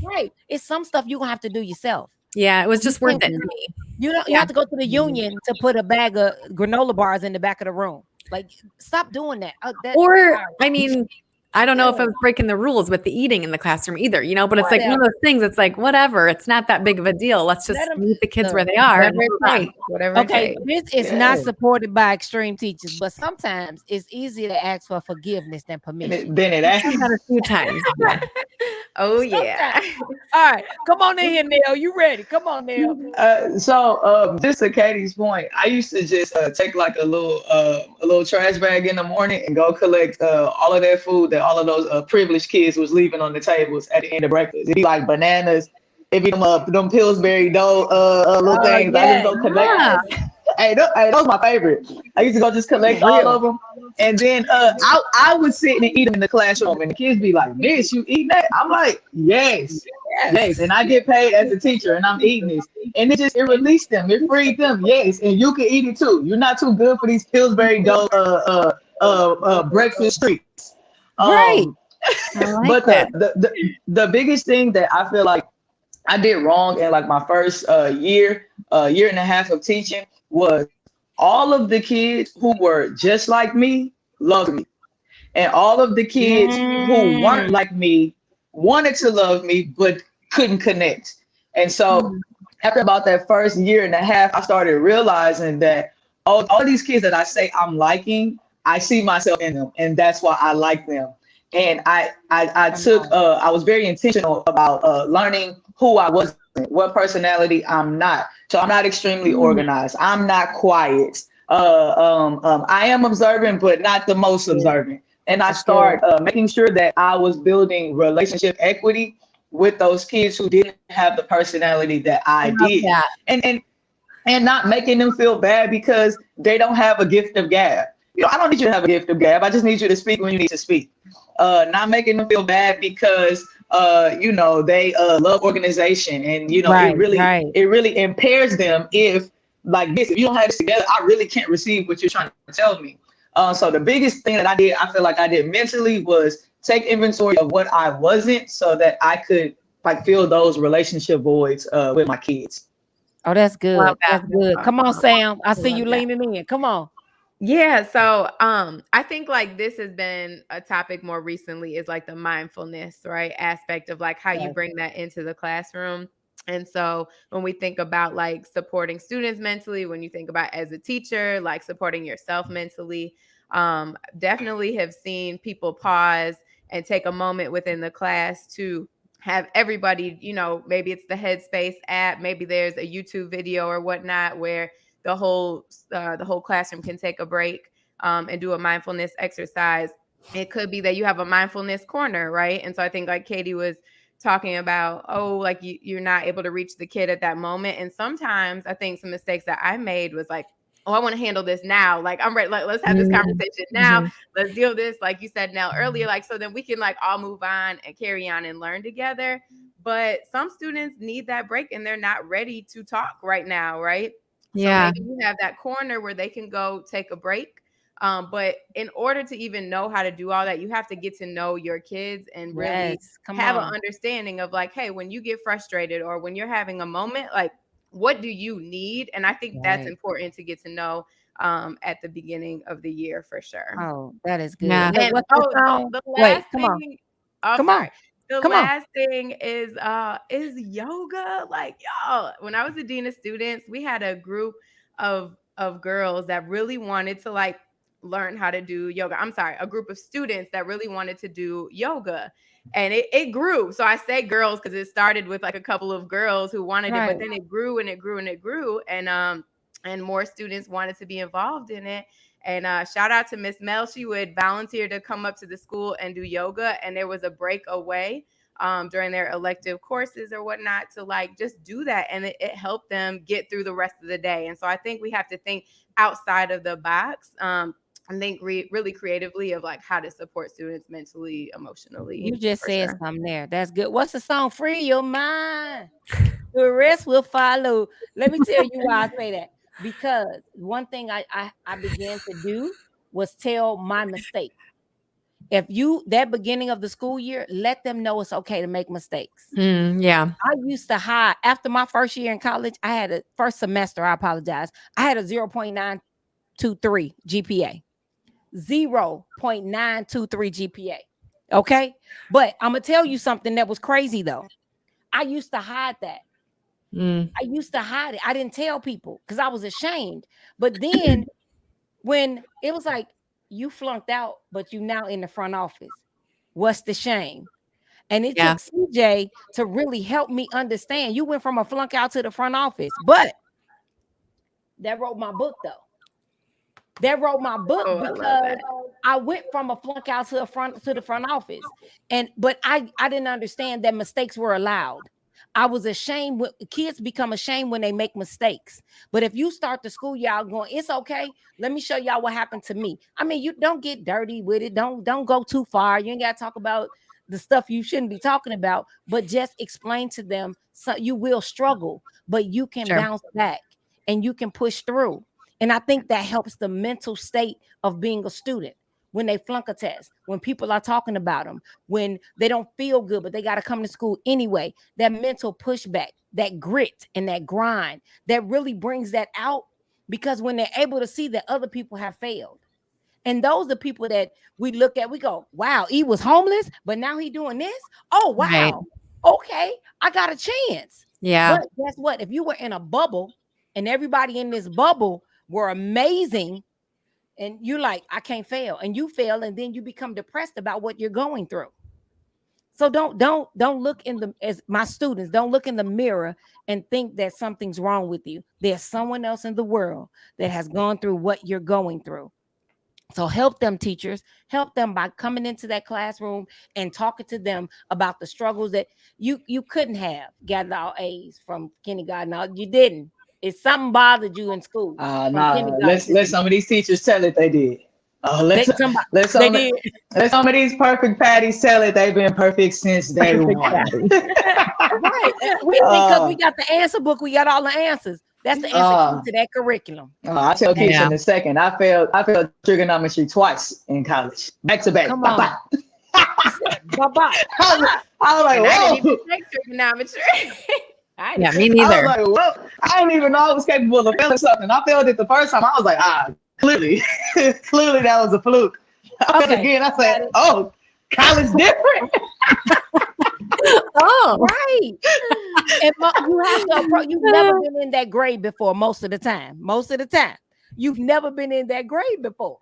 Right. It's some stuff you're going to have to do yourself. Yeah, it was just worth it to me. You have to go to the union to put a bag of granola bars in the back of the room. Like, stop doing that. I don't know if I was breaking the rules with the eating in the classroom either, but it's like one of those things. It's like, whatever, it's not that big of a deal. Let's just meet the kids where they are. Whatever it takes. This is not supported by extreme teachers, but sometimes it's easier to ask for forgiveness than permission. Then it actually a few times. Oh, yeah. All right. Come on in here, Neil. You ready? Come on, Neil. So just to Katie's point, I used to just take like a little trash bag in the morning and go collect all of that food that all of those privileged kids was leaving on the tables at the end of breakfast. It'd be like bananas, it'd be them Pillsbury dough little things. Yeah. I just go collect. Hey, those my favorite. I used to go just collect all of them, and then I would sit and eat them in the classroom, and the kids be like, "Miss, you eating that?" I'm like, "Yes," and I get paid as a teacher, and I'm eating this, and it released them, it freed them, yes, and you can eat it too. You're not too good for these Pillsbury dough breakfast treats. Right. But the biggest thing that I feel like I did wrong in like my first year and a half of teaching was all of the kids who were just like me loved me. And all of the kids who weren't like me wanted to love me, but couldn't connect. And so after about that first year and a half, I started realizing that all these kids that I say I'm liking, I see myself in them, and that's why I like them. And I was very intentional about learning who I wasn't, what personality I'm not. So I'm not extremely organized. I'm not quiet. I am observant, but not the most observant. And I start making sure that I was building relationship equity with those kids who didn't have the personality that I did. That. And not making them feel bad because they don't have a gift of gab. I don't need you to have a gift of gab. I just need you to speak when you need to speak. Not making them feel bad because they love organization, and it really impairs them if like this. If you don't have this together, I really can't receive what you're trying to tell me. So the biggest thing that I feel like I did mentally was take inventory of what I wasn't, so that I could like fill those relationship voids with my kids. Oh, that's good. That's good. Come on, Sam. I see you leaning in. Come on. Yeah. So I think like this has been a topic more recently, is like the mindfulness, right, aspect of like how you bring that into the classroom. And so when we think about like supporting students mentally, when you think about as a teacher, like supporting yourself mentally, definitely have seen people pause and take a moment within the class to have everybody, you know, maybe it's the Headspace app, maybe there's a YouTube video or whatnot where the whole classroom can take a break and do a mindfulness exercise. It could be that you have a mindfulness corner, right? And so I think like Katie was talking about, oh, like you're not able to reach the kid at that moment. And sometimes I think some mistakes that I made was like, oh, I want to handle this now. Like, I'm ready. Like, let's have this conversation now. Let's deal with this. Like you said, Nell, earlier, like, so then we can like all move on and carry on and learn together. But some students need that break and they're not ready to talk right now. Right. Yeah. So maybe you have that corner where they can go take a break. But in order to even know how to do all that, you have to get to know your kids and really have an understanding of like, hey, when you get frustrated or when you're having a moment, like, what do you need? And I think that's important to get to know at the beginning of the year for sure. Oh, that is good. Yeah. And the last thing, the last thing is yoga. Like, y'all, when I was a dean of students, we had a group of girls that really wanted to like learn how to do yoga. I'm sorry, a group of students that really wanted to do yoga. And it grew. So I say girls because it started with like a couple of girls who wanted it, but then it grew and it grew and it grew. And more students wanted to be involved in it. And shout out to Miss Mel. She would volunteer to come up to the school and do yoga. And there was a break away during their elective courses or whatnot to like just do that. And it helped them get through the rest of the day. And so I think we have to think outside of the box. I think really creatively of like how to support students mentally, emotionally. You just said something there. That's good. What's the song? Free your mind. The rest will follow. Let me tell you why I say that. Because one thing I began to do was tell my mistake. If that beginning of the school year, let them know it's okay to make mistakes. Yeah. I used to hide. After my first year in college, I had first semester, I apologize. I had a 0.923 GPA. 0.923 GPA. Okay. But I'm going to tell you something that was crazy though. I used to hide that. I used to hide it. I didn't tell people because I was ashamed. But then when it was like, you flunked out, but you now in the front office. What's the shame? And it took CJ to really help me understand. You went from a flunk out to the front office, but that wrote my book though. That wrote my book because I went from a flunk out to the front office. But I didn't understand that mistakes were allowed. I was ashamed. Kids become ashamed when they make mistakes. But if you start the school year out going, it's okay. Let me show y'all what happened to me. I mean, you don't get dirty with it. Don't go too far. You ain't got to talk about the stuff you shouldn't be talking about, but just explain to them. So you will struggle, but you can bounce back and you can push through. And I think that helps the mental state of being a student. When they flunk a test, when people are talking about them, when they don't feel good, but they got to come to school anyway, that mental pushback, that grit and that grind, that really brings that out because when they're able to see that other people have failed. And those are people that we look at, we go, wow, he was homeless, but now he doing this. Oh, wow. Right. Okay, I got a chance. Yeah. But guess what? If you were in a bubble and everybody in this bubble were amazing, and you're like, I can't fail, and you fail, and then you become depressed about what you're going through. So don't look as my students, don't look in the mirror and think that something's wrong with you. There's someone else in the world that has gone through what you're going through. So help them, teachers, help them by coming into that classroom and talking to them about the struggles that you couldn't have gathered all A's from kindergarten. No, you didn't. If something bothered you in school. Let some of these teachers tell it they did. Let some of these perfect patties tell it they've been perfect since day one. Right. Because we got the answer book, we got all the answers. That's the answer to that curriculum. I'll tell kids in a second. I failed trigonometry twice in college. Back to back. Bye-bye. Bye-bye. I was like, whoa. I didn't even take trigonometry. Me neither. I was like, well, I didn't even know I was capable of failing something. I failed it the first time. I was like, clearly that was a fluke. Again, I said, oh, college different. Oh, right. And you've never been in that grade before. Most of the time, you've never been in that grade before,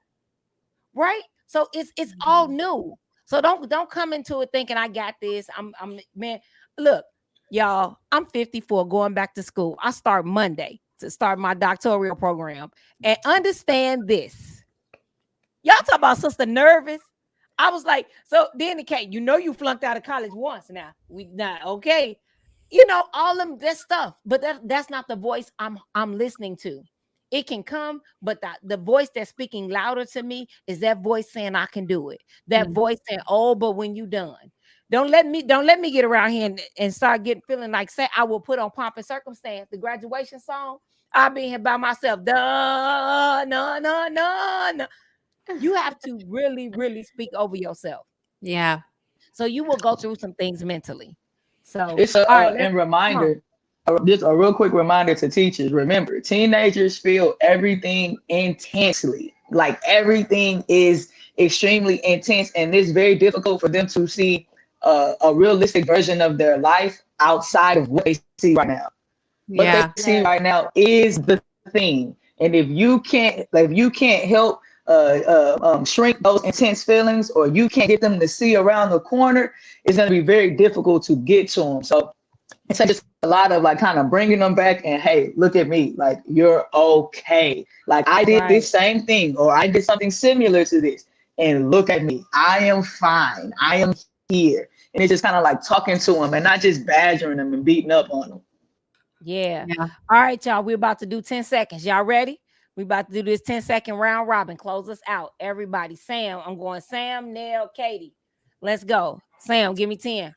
right? So it's all new. So don't come into it thinking I got this. I'm man. Look, y'all, I'm 54 going back to school. I start Monday to start my doctoral program. And understand this. Y'all talk about sister nervous. I was like, so then the cat, you flunked out of college once now. We not okay. All them that stuff, but that's not the voice I'm listening to. It can come, but the voice that's speaking louder to me is that voice saying I can do it. That voice saying, oh, but when you done, don't let me get around here and start feeling like say I will put on Pomp and Circumstance, the graduation song. I'll be here by myself. Duh, no. You have to really, really speak over yourself. Yeah. So you will go through some things mentally. So it's just a real quick reminder to teachers. Remember, teenagers feel everything intensely. Like everything is extremely intense, and it's very difficult for them to see a realistic version of their life outside of what they see right now. Yeah. What they see right now is the thing, and if you can't help shrink those intense feelings, or you can't get them to see around the corner, it's going to be very difficult to get to them. So it's just a lot of like kind of bringing them back and, hey, look at me, like you're okay. Like I did this same thing, or I did something similar to this, and look at me, I am fine, I am here. And it's just kind of like talking to them and not just badgering them and beating up on them. Yeah. All right, y'all, we're about to do 10 seconds. Y'all ready? We about to do this 10-second round robin. Close us out. Everybody. Sam, I'm going Sam, Nell, Katie. Let's go. Sam, give me 10.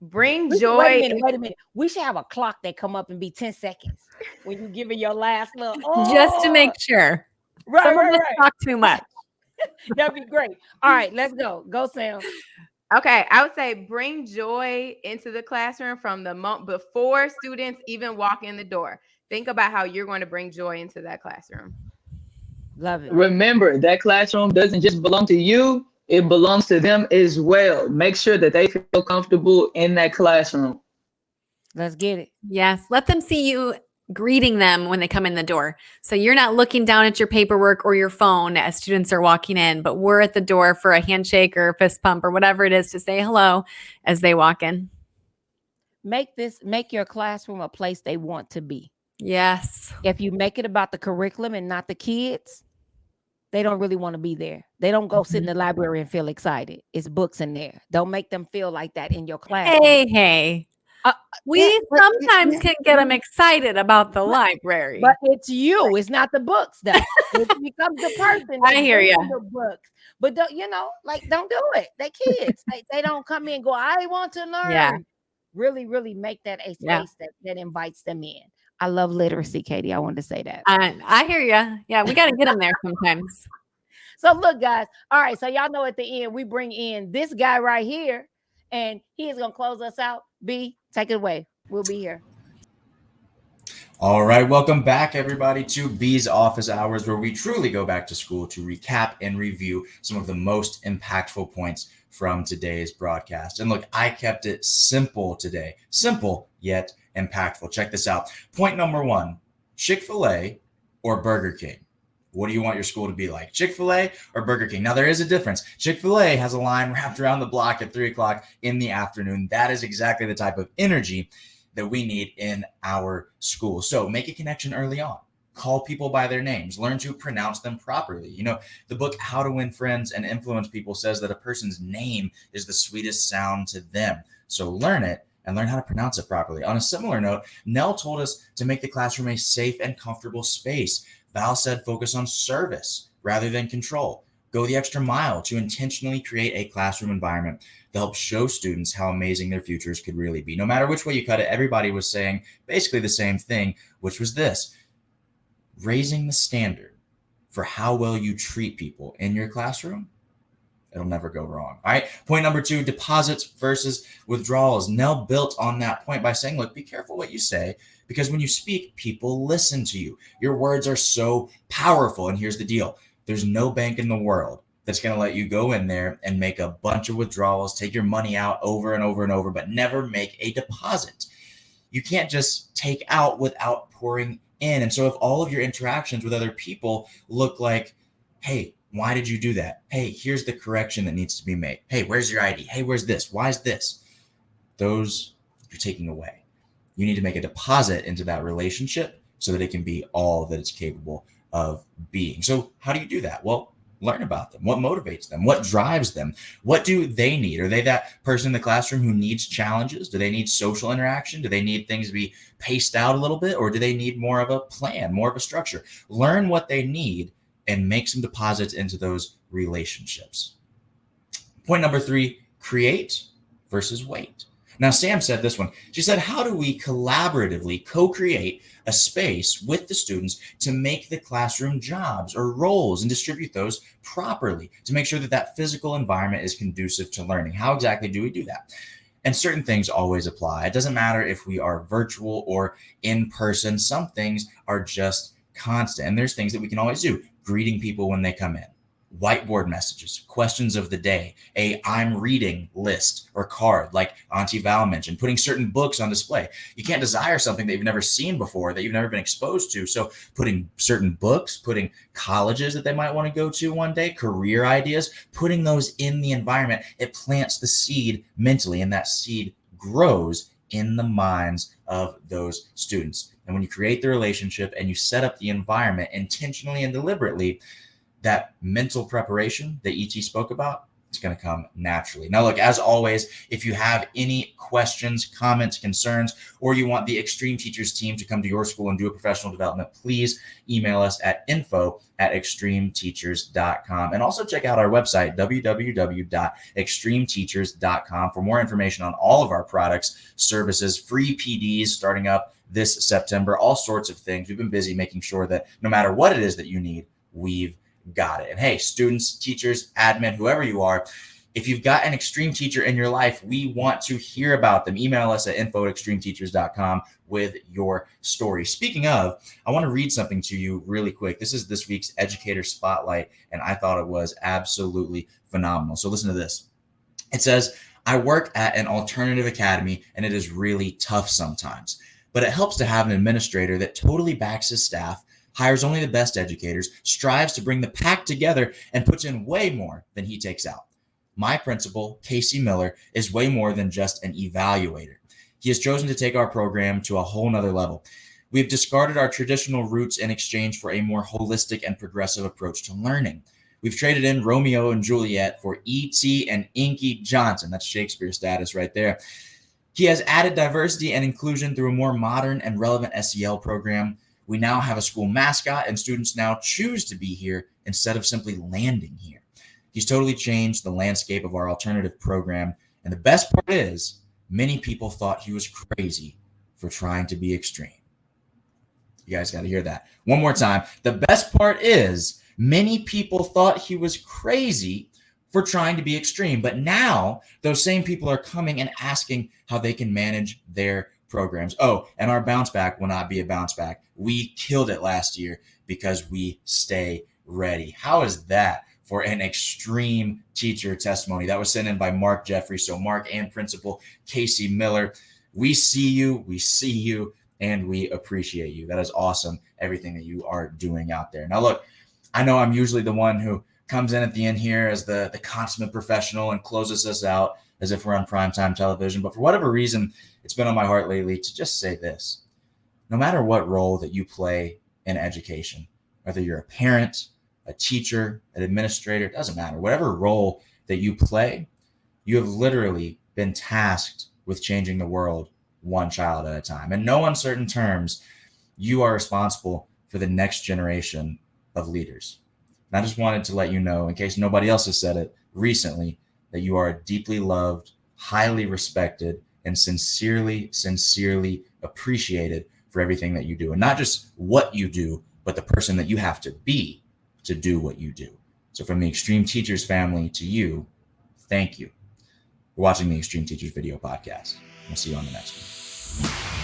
Bring joy. Wait a minute. We should have a clock that come up and be 10 seconds when you give it your last little. Just to make sure. Some of us talk too much. That'd be great. All right, let's go. Go, Sam. Okay, I would say bring joy into the classroom from the moment before students even walk in the door. Think about how you're going to bring joy into that classroom. Love it. Remember, that classroom doesn't just belong to you, it belongs to them as well. Make sure that they feel comfortable in that classroom. Let's get it. Yes. Let them see you greeting them when they come in the door. So you're not looking down at your paperwork or your phone as students are walking in, but we're at the door for a handshake or a fist pump or whatever it is to say hello as they walk in. Make your classroom a place they want to be. Yes. If you make it about the curriculum and not the kids, they don't really want to be there. They don't go sit in the library and feel excited. It's books in there. Don't make them feel like that in your class. Hey. We sometimes can get them excited about the library. But it's you. It's not the books, though. It becomes the person. I hear you. The books. But don't do it. They kids. They don't come in and go, I want to learn. Yeah. Really, really make that a space that invites them in. I love literacy, Katie. I wanted to say that. I hear you. Yeah, we got to get them there sometimes. So look, guys. All right. So y'all know at the end, we bring in this guy right here, and he is going to close us out. B, take it away. We'll be here. All right. Welcome back, everybody, to B's Office Hours, where we truly go back to school to recap and review some of the most impactful points from today's broadcast. And look, I kept it simple today. Simple, yet impactful. Check this out. Point number 1, Chick-fil-A or Burger King? What do you want your school to be like? Chick-fil-A or Burger King? Now, there is a difference. Chick-fil-A has a line wrapped around the block at 3 o'clock in the afternoon. That is exactly the type of energy that we need in our school. So make a connection early on. Call people by their names. Learn to pronounce them properly. You know, the book How to Win Friends and Influence People says that a person's name is the sweetest sound to them. So learn it and learn how to pronounce it properly. On a similar note, Nell told us to make the classroom a safe and comfortable space. Val said focus on service rather than control. Go the extra mile to intentionally create a classroom environment that helps show students how amazing their futures could really be. No matter which way you cut it, everybody was saying basically the same thing, which was this: raising the standard for how well you treat people in your classroom. It'll never go wrong. All right. Point number 2, deposits versus withdrawals. Nell built on that point by saying, look, be careful what you say, because when you speak, people listen to you. Your words are so powerful. And here's the deal. There's no bank in the world that's going to let you go in there and make a bunch of withdrawals, take your money out over and over and over, but never make a deposit. You can't just take out without pouring in. And so if all of your interactions with other people look like, hey, Why did you do that? Hey, here's the correction that needs to be made. Hey, where's your ID? Hey, where's this? Why is this? Those you're taking away. You need to make a deposit into that relationship so that it can be all that it's capable of being. So how do you do that? Well, learn about them. What motivates them? What drives them? What do they need? Are they that person in the classroom who needs challenges? Do they need social interaction? Do they need things to be paced out a little bit? Or do they need more of a plan, more of a structure? Learn what they need and make some deposits into those relationships. Point number 3, create versus wait. Now, Sam said this one. She said, how do we collaboratively co-create a space with the students to make the classroom jobs or roles and distribute those properly to make sure that that physical environment is conducive to learning? How exactly do we do that? And certain things always apply. It doesn't matter if we are virtual or in person. Some things are just constant. And there's things that we can always do. Greeting people when they come in, whiteboard messages, questions of the day, a I'm reading list or card, like Auntie Val mentioned, putting certain books on display. You can't desire something that you've never seen before, that you've never been exposed to. So putting certain books, putting colleges that they might want to go to one day, career ideas, putting those in the environment, it plants the seed mentally, and that seed grows in the minds of those students. And when you create the relationship and you set up the environment intentionally and deliberately, that mental preparation that ET spoke about, it's going to come naturally. Now, look, as always, if you have any questions, comments, concerns, or you want the Extreme Teachers team to come to your school and do a professional development, please email us at info@extremeteachers.com. And also check out our website, www.extremeteachers.com, for more information on all of our products, services, free PDs starting up this September, all sorts of things. We've been busy making sure that no matter what it is that you need, we've got it. And hey, students, teachers, admin, whoever you are, if you've got an extreme teacher in your life, we want to hear about them. Email us at info@extremeteachers.com with your story. Speaking of, I want to read something to you really quick. This is this week's Educator Spotlight, and I thought it was absolutely phenomenal. So listen to this. It says, I work at an alternative academy, and it is really tough sometimes, but it helps to have an administrator that totally backs his staff, hires only the best educators, strives to bring the pack together, and puts in way more than he takes out. My principal, Casey Miller, is way more than just an evaluator. He has chosen to take our program to a whole nother level. We've discarded our traditional roots in exchange for a more holistic and progressive approach to learning. We've traded in Romeo and Juliet for E.T. and Inky Johnson. That's Shakespeare status right there. He has added diversity and inclusion through a more modern and relevant SEL program. We now have a school mascot, and students now choose to be here instead of simply landing here. He's totally changed the landscape of our alternative program. And the best part is, many people thought he was crazy for trying to be extreme. You guys got to hear that one more time. The best part is, many people thought he was crazy for trying to be extreme. But now those same people are coming and asking how they can manage their programs. Oh, and our bounce back will not be a bounce back. We killed it last year because we stay ready. How is that for an extreme teacher testimony? That was sent in by Mark Jeffrey. So Mark and Principal Casey Miller, we see you, and we appreciate you. That is awesome, everything that you are doing out there. Now, look, I know I'm usually the one who comes in at the end here as the consummate professional and closes us out as if we're on primetime television. But for whatever reason, it's been on my heart lately to just say this. No matter what role that you play in education, whether you're a parent, a teacher, an administrator, it doesn't matter. Whatever role that you play, you have literally been tasked with changing the world one child at a time. In no uncertain terms, you are responsible for the next generation of leaders. And I just wanted to let you know, in case nobody else has said it recently, that you are deeply loved, highly respected, and sincerely appreciated for everything that you do. And not just what you do, but the person that you have to be to do what you do. So from the Extreme Teachers family to you, thank you for watching the Extreme Teachers video podcast. We'll see you on the next one.